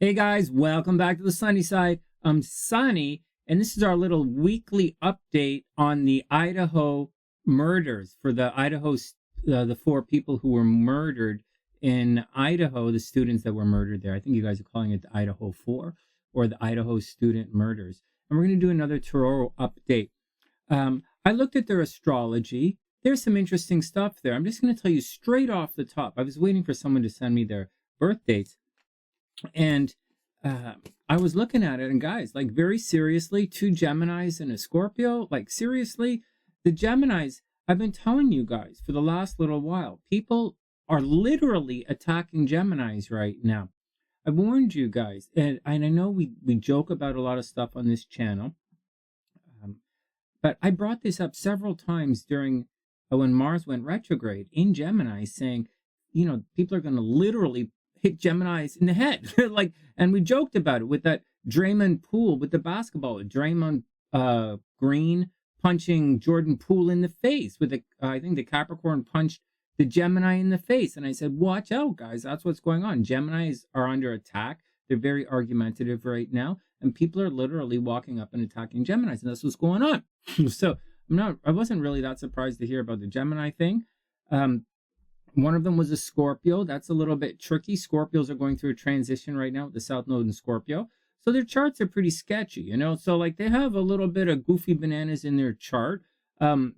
Hey guys, welcome back to the sunny side. I'm Sunny, and this is our little weekly update on the Idaho murders for the four people who were murdered in Idaho, the students that were murdered there. I think you guys are calling it the Idaho 4 or the Idaho student murders. And we're going to do another tarot update. I looked at their astrology. There's some interesting stuff there. I'm just going to tell you straight off the top. I was waiting for someone to send me their birth dates. And I was looking at it, and guys, like very seriously, two Geminis and a Scorpio, like seriously, the Geminis, I've been telling you guys for the last little while, people are literally attacking Geminis right now. I warned you guys, and I know we joke about a lot of stuff on this channel, but I brought this up several times during when Mars went retrograde in Gemini, saying, people are going to literally hit Geminis in the head. And we joked about it with that Draymond Poole with the basketball. Draymond Green punching Jordan Poole in the face with I think the Capricorn punched the Gemini in the face. And I said, watch out, guys. That's what's going on. Geminis are under attack. They're very argumentative right now. And people are literally walking up and attacking Geminis. And that's what's going on. So I wasn't really that surprised to hear about the Gemini thing. One of them was a Scorpio. That's a little bit tricky. Scorpios are going through a transition right now with the South Node in Scorpio. So their charts are pretty sketchy, So like they have a little bit of goofy bananas in their chart. In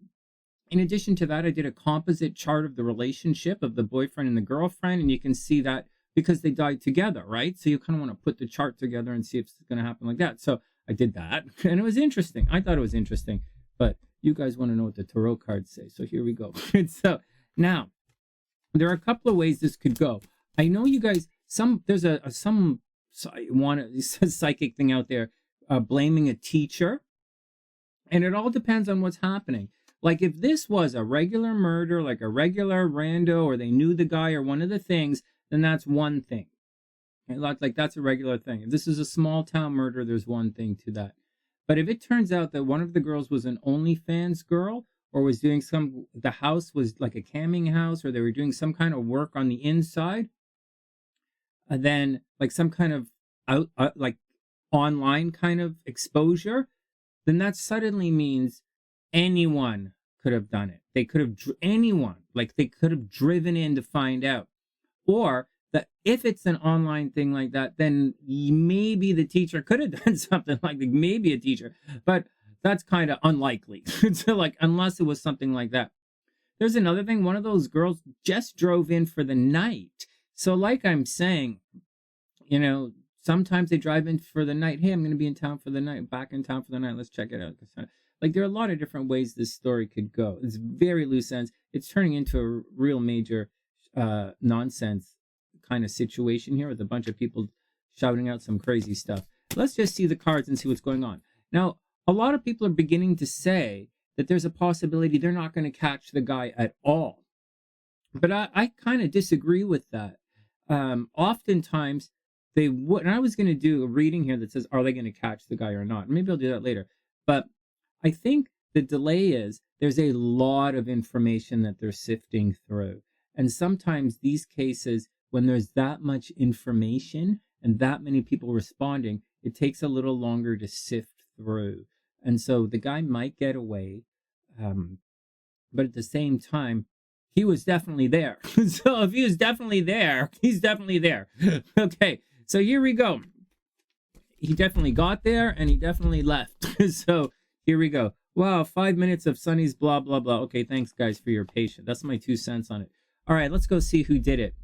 addition to that, I did a composite chart of the relationship of the boyfriend and the girlfriend. And you can see that because they died together, right? So you kind of want to put the chart together and see if it's going to happen like that. So I did that. And it was interesting. I thought it was interesting. But you guys want to know what the tarot cards say. So here we go. So now, there are a couple of ways this could go. I know you guys. There's some psychic thing out there blaming a teacher, and it all depends on what's happening. Like if this was a regular murder, like a regular rando, or they knew the guy or one of the things, then that's one thing. Like that's a regular thing. If this is a small town murder, there's one thing to that. But if it turns out that one of the girls was an OnlyFans girl, or was doing the house was like a camming house, or they were doing some kind of work on the inside, then like some kind of like online kind of exposure, then that suddenly means anyone could have done it. They could have they could have driven in to find out. Or that if it's an online thing like that, then maybe the teacher could have done something like maybe a teacher, but that's kind of unlikely. So like, unless it was something like that. There's another thing. One of those girls just drove in for the night. So like I'm saying, sometimes they drive in for the night. Hey, I'm going to be in town for the night, back in town for the night. Let's check it out. Like there are a lot of different ways this story could go. It's very loose ends. It's turning into a real major nonsense kind of situation here with a bunch of people shouting out some crazy stuff. Let's just see the cards and see what's going on. Now, a lot of people are beginning to say that there's a possibility they're not going to catch the guy at all. But I kind of disagree with that. Oftentimes, they would. And I was going to do a reading here that says, are they going to catch the guy or not? Maybe I'll do that later. But I think the delay is there's a lot of information that they're sifting through. And sometimes these cases, when there's that much information and that many people responding, it takes a little longer to sift through. And so the guy might get away, but at the same time, he was definitely there. So if he was definitely there, he's definitely there. Okay, so here we go. He definitely got there, and he definitely left. So here we go. Wow, 5 minutes of Sunny's blah, blah, blah. Okay, thanks, guys, for your patience. That's my 2 cents on it. All right, let's go see who did it.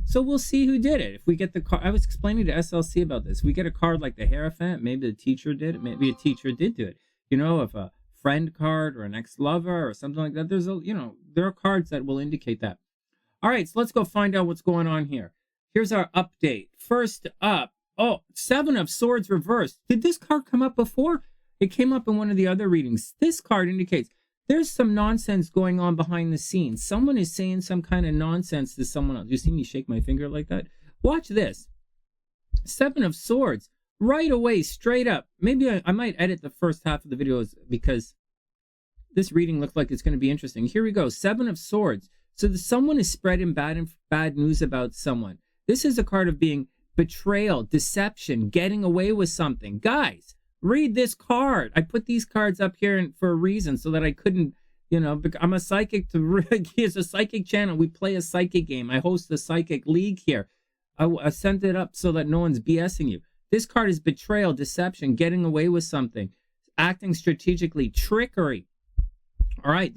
So we'll see who did it. If we get the card, I was explaining to SLC about this. We get a card like the Hierophant, maybe the teacher did it. Maybe a teacher did do it. If a friend card or an ex-lover or something like that, there are cards that will indicate that. All right, so let's go find out what's going on here. Here's our update. First up, 7 of Swords reversed. Did this card come up before? It came up in one of the other readings. This card indicates there's some nonsense going on behind the scenes. Someone is saying some kind of nonsense to someone else. You see me shake my finger like that? Watch this. 7 of Swords. Right away, straight up. Maybe I might edit the first half of the videos because this reading looked like it's going to be interesting. Here we go. 7 of Swords. So someone is spreading bad news about someone. This is a card of being betrayal, deception, getting away with something. Guys, read this card. I put these cards up here for a reason, so that I couldn't, I'm a psychic. It's a psychic channel. We play a psychic game. I host a psychic league here. I sent it up so that no one's BSing you. This card is betrayal, deception, getting away with something, acting strategically, trickery. All right,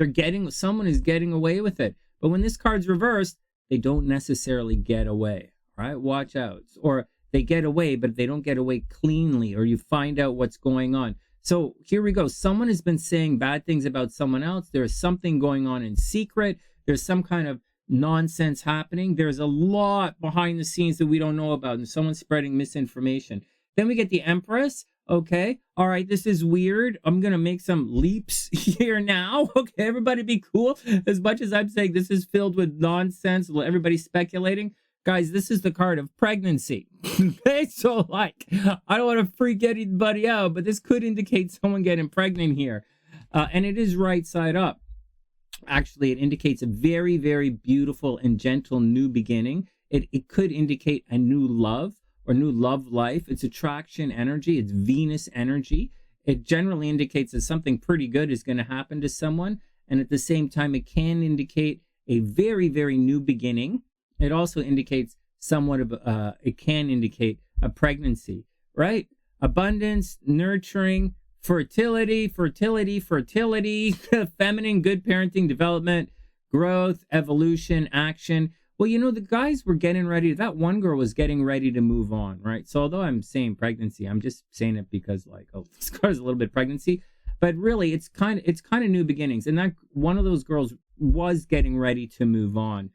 someone is getting away with it. But when this card's reversed, they don't necessarily get away. All right, watch out. Or they get away, but they don't get away cleanly, or you find out what's going on. So here we go. Someone has been saying bad things about someone else. There's something going on in secret. There's some kind of nonsense happening. There's a lot behind the scenes that we don't know about, and someone's spreading misinformation. Then we get the Empress. Okay, all right, this is weird. I'm going to make some leaps here now. Okay, everybody be cool. As much as I'm saying this is filled with nonsense, everybody's speculating. Guys, this is the card of pregnancy. Okay, so I don't want to freak anybody out, but this could indicate someone getting pregnant here. And it is right side up. Actually, it indicates a very, very beautiful and gentle new beginning. It could indicate a new love or new love life. It's attraction energy. It's Venus energy. It generally indicates that something pretty good is going to happen to someone. And at the same time, it can indicate a very, very new beginning. It also indicates it can indicate a pregnancy, right? Abundance, nurturing, fertility, feminine, good parenting, development, growth, evolution, action. Well, the guys were getting ready. That one girl was getting ready to move on, right? So although I'm saying pregnancy, I'm just saying it because this card is a little bit pregnancy, but really it's kind of new beginnings. And that one of those girls was getting ready to move on.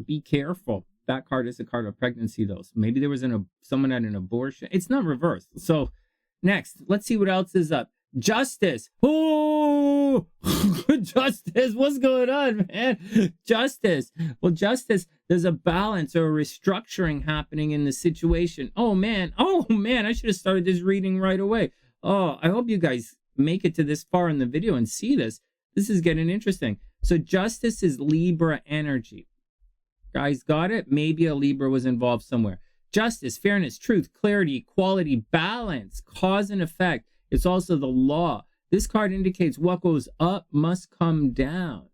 Be careful. That card is a card of pregnancy, though. So maybe there was someone had an abortion. It's not reversed. So next, let's see what else is up. Justice. Oh, justice. What's going on, man? Justice. Well, justice, there's a balance or a restructuring happening in the situation. Oh, man. I should have started this reading right away. Oh, I hope you guys make it to this far in the video and see this. This is getting interesting. So justice is Libra energy. Guys, got it? Maybe a Libra was involved somewhere. Justice, fairness, truth, clarity, equality, balance, cause and effect. It's also the law. This card indicates what goes up must come down.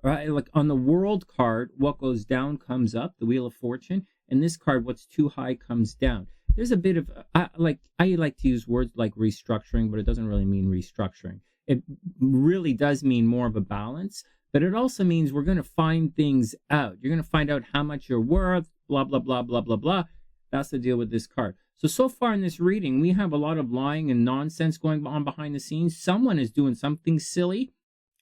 Right? Like on the World card, what goes down comes up, the Wheel of Fortune. And this card, what's too high comes down. There's a bit of, I like to use words like restructuring, but it doesn't really mean restructuring. It really does mean more of a balance. But it also means we're going to find things out. You're going to find out how much you're worth, blah, blah, blah, blah, blah, blah. That's the deal with this card. So far in this reading, we have a lot of lying and nonsense going on behind the scenes. Someone is doing something silly,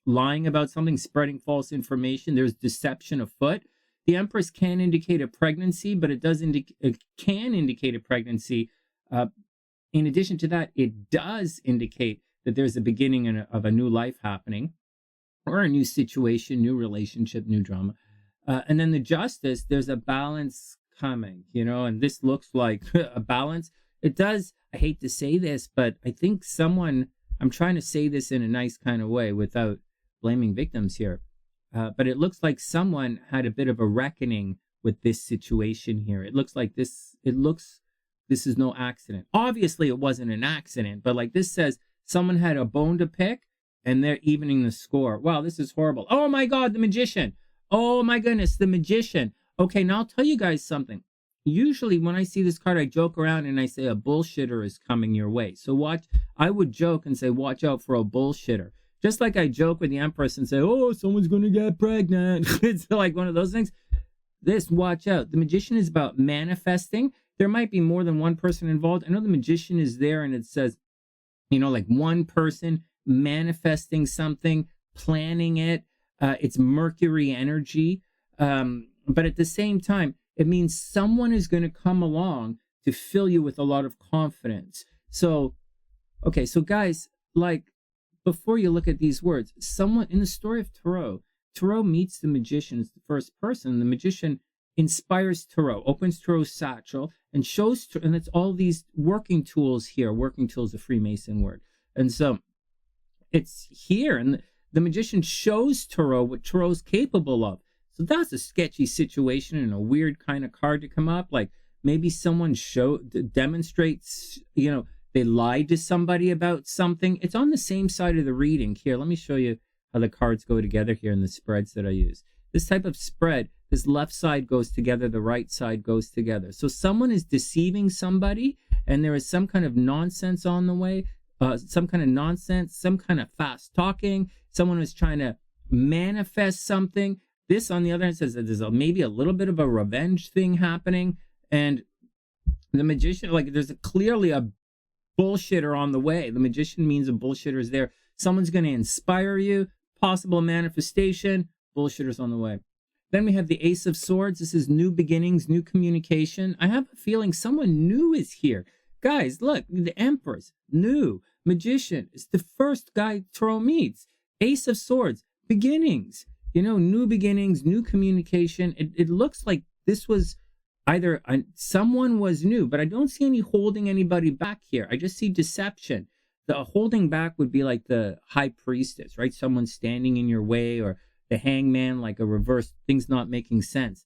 lying about something, spreading false information. There's deception afoot. The Empress can indicate a pregnancy, but it can indicate a pregnancy. In addition to that, it does indicate that there's a beginning of a new life happening, or a new situation, new relationship, new drama. And then the Justice, there's a balance coming, and this looks like a balance. It does, I hate to say this, but I think I'm trying to say this in a nice kind of way without blaming victims here. But it looks like someone had a bit of a reckoning with this situation here. It looks like this is no accident. Obviously it wasn't an accident, but this says someone had a bone to pick, and they're evening the score. Wow, this is horrible. Oh my God, the Magician. Oh my goodness, the Magician. Okay, now I'll tell you guys something. Usually when I see this card, I joke around and I say a bullshitter is coming your way. So I would joke and say, watch out for a bullshitter. Just like I joke with the Empress and say, oh, someone's going to get pregnant. It's like one of those things. Watch out. The Magician is about manifesting. There might be more than one person involved. I know the Magician is there and it says, one person manifesting something, planning it. It's Mercury energy. But at the same time, it means someone is going to come along to fill you with a lot of confidence. So guys, before you look at these words, someone in the story of Tarot meets the Magician as the first person. The Magician inspires Tarot, opens Tarot's satchel, and shows, and it's all these working tools here. Working tools, a Freemason word. And so it's here, and the Magician shows Tarot what Tarot's capable of. So that's a sketchy situation and a weird kind of card to come up. Maybe someone demonstrates, they lied to somebody about something. It's on the same side of the reading. Here, let me show you how the cards go together here in the spreads that I use. This type of spread, this left side goes together, the right side goes together. So someone is deceiving somebody, and there is some kind of nonsense on the way, some kind of fast talking. Someone is trying to manifest something. This, on the other hand, says that there's maybe a little bit of a revenge thing happening. And the magician, there's clearly a bullshitter on the way. The magician means a bullshitter is there. Someone's going to inspire you. Possible manifestation. Bullshitters on the way. Then we have the Ace of Swords. This is new beginnings, new communication. I have a feeling someone new is here. Guys, look, the Empress, new. Magician is the first guy Toro meets. Ace of Swords, beginnings. New beginnings, new communication. It looks like this was either someone was new, but I don't see any holding anybody back here. I just see deception. The holding back would be like the High Priestess, right? Someone standing in your way, or the Hangman, like a reverse, things not making sense.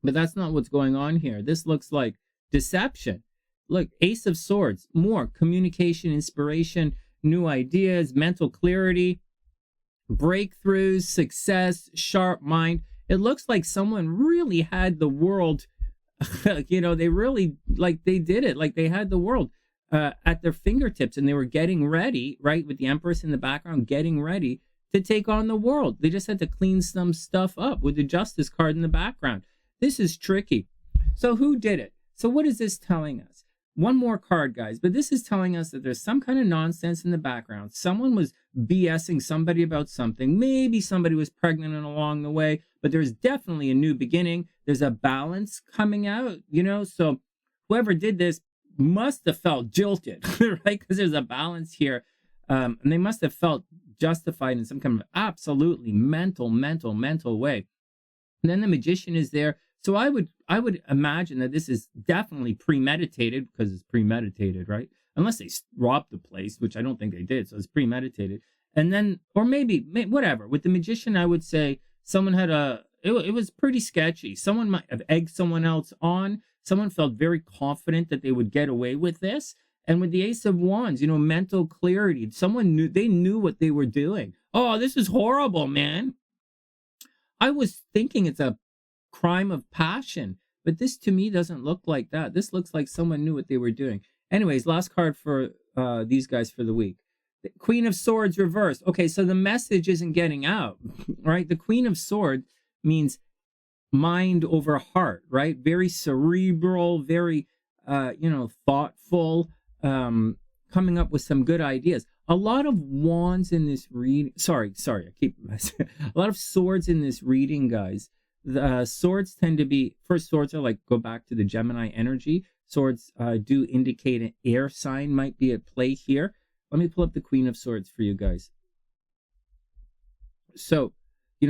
But that's not what's going on here. This looks like deception. Look, Ace of Swords, more communication, inspiration, new ideas, mental clarity, breakthroughs, success, sharp mind. It looks like someone really had the world, they really, they did it. Like they had the world at their fingertips, and they were getting ready, right? With the Empress in the background, getting ready to take on the world. They just had to clean some stuff up with the Justice card in the background. This is tricky. So who did it? So what is this telling us? One more card, guys, but this is telling us that there's some kind of nonsense in the background. Someone was BSing somebody about something. Maybe somebody was pregnant and along the way, but there's definitely a new beginning. There's a balance coming out, so whoever did this must have felt jilted, right? Because there's a balance here. And they must have felt justified in some kind of absolutely mental way. And then the Magician is there. So I would imagine that this is definitely premeditated, because it's premeditated, right? Unless they robbed the place, which I don't think they did. So it's premeditated. And then, or maybe whatever. With the Magician, I would say someone had it was pretty sketchy. Someone might have egged someone else on. Someone felt very confident that they would get away with this. And with the Ace of Wands, mental clarity. Someone knew what they were doing. Oh, this is horrible, man. I was thinking it's a crime of passion, but this to me doesn't look like that. This looks like someone knew what they were doing. Anyways, last card for these guys for the week. The Queen of Swords reversed. Okay, so the message isn't getting out, right? The Queen of Swords means mind over heart, right? Very cerebral, very thoughtful, coming up with some good ideas. A lot of wands in this reading. Sorry, I keep messing. A lot of swords in this reading, guys. The swords tend to be, first, swords are go back to the Gemini energy. Swords do indicate an air sign might be at play here. Let me pull up the Queen of Swords for you guys. So,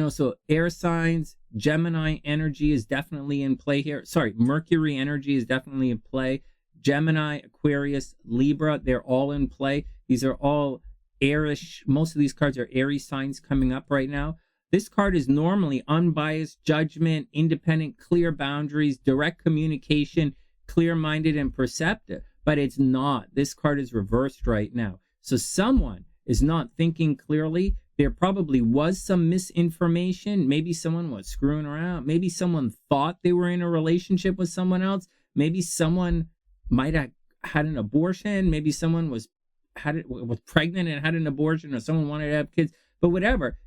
so air signs, Gemini energy is definitely in play here. Sorry, Mercury energy is definitely in play. Gemini, Aquarius, Libra, they're all in play. These are all airish. Most of these cards are airy signs coming up right now. This card is normally unbiased judgment, independent, clear boundaries, direct communication, clear-minded and perceptive, but it's not. This card is reversed right now. So someone is not thinking clearly. There probably was some misinformation. Maybe someone was screwing around. Maybe someone thought they were in a relationship with someone else. Maybe someone might have had an abortion. Maybe someone was pregnant and had an abortion, or someone wanted to have kids. But whatever,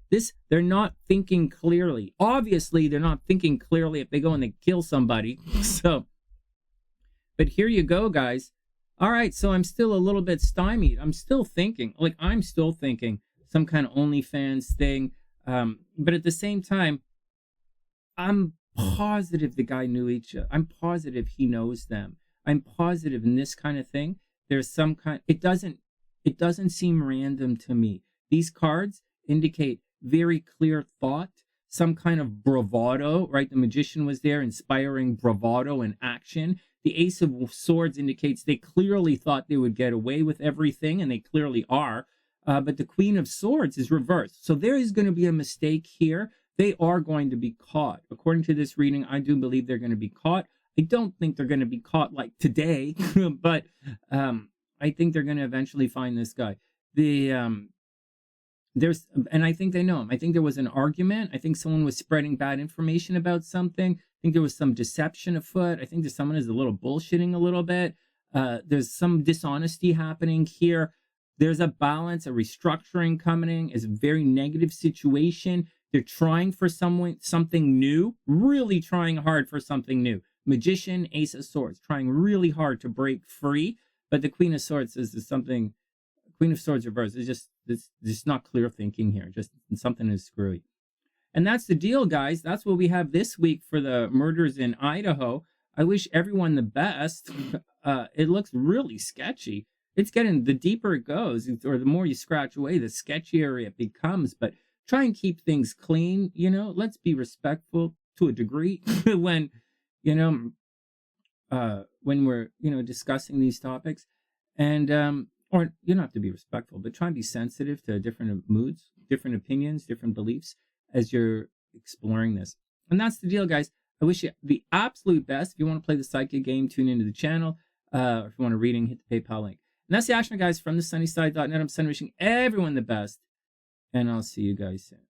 they're not thinking clearly. Obviously, they're not thinking clearly if they go and they kill somebody. So, but here you go, guys. All right, so I'm still a little bit stymied. I'm still thinking some kind of OnlyFans thing. But at the same time, I'm positive the guy knew each other. I'm positive he knows them. I'm positive in this kind of thing, there's some kind, it doesn't seem random to me. These cards indicate very clear thought, some kind of bravado, right? The Magician was there, inspiring bravado and action. The Ace of Swords indicates they clearly thought they would get away with everything, and they clearly are. But the Queen of Swords is reversed. So there is going to be a mistake here. They are going to be caught. According to this reading, I do believe they're going to be caught. I don't think they're going to be caught like today, but I think they're going to eventually find this guy. And I think they know him. I think there was an argument. I think someone was spreading bad information about something. I think there was some deception afoot. I think that someone is a little bullshitting a little bit. There's some dishonesty happening here. There's a balance, a restructuring coming. It's a very negative situation. They're trying for something new, really trying hard for something new. Magician, Ace of Swords, trying really hard to break free. But the Queen of Swords is something. Queen of Swords reverse is just not clear thinking here. Just something is screwy. And that's the deal, guys. That's what we have this week for the murders in Idaho. I wish everyone the best. It looks really sketchy. It's getting, the deeper it goes, or the more you scratch away, the sketchier it becomes. But try and keep things clean. Let's be respectful to a degree when we're discussing these topics. And or you don't have to be respectful, but try and be sensitive to different moods, different opinions, different beliefs as you're exploring this. And that's the deal, guys. I wish you the absolute best. If you want to play the psychic game, tune into the channel. If you want a reading, hit the PayPal link. And that's the action, guys, from thesunnyside.net. I'm wishing everyone the best, and I'll see you guys soon.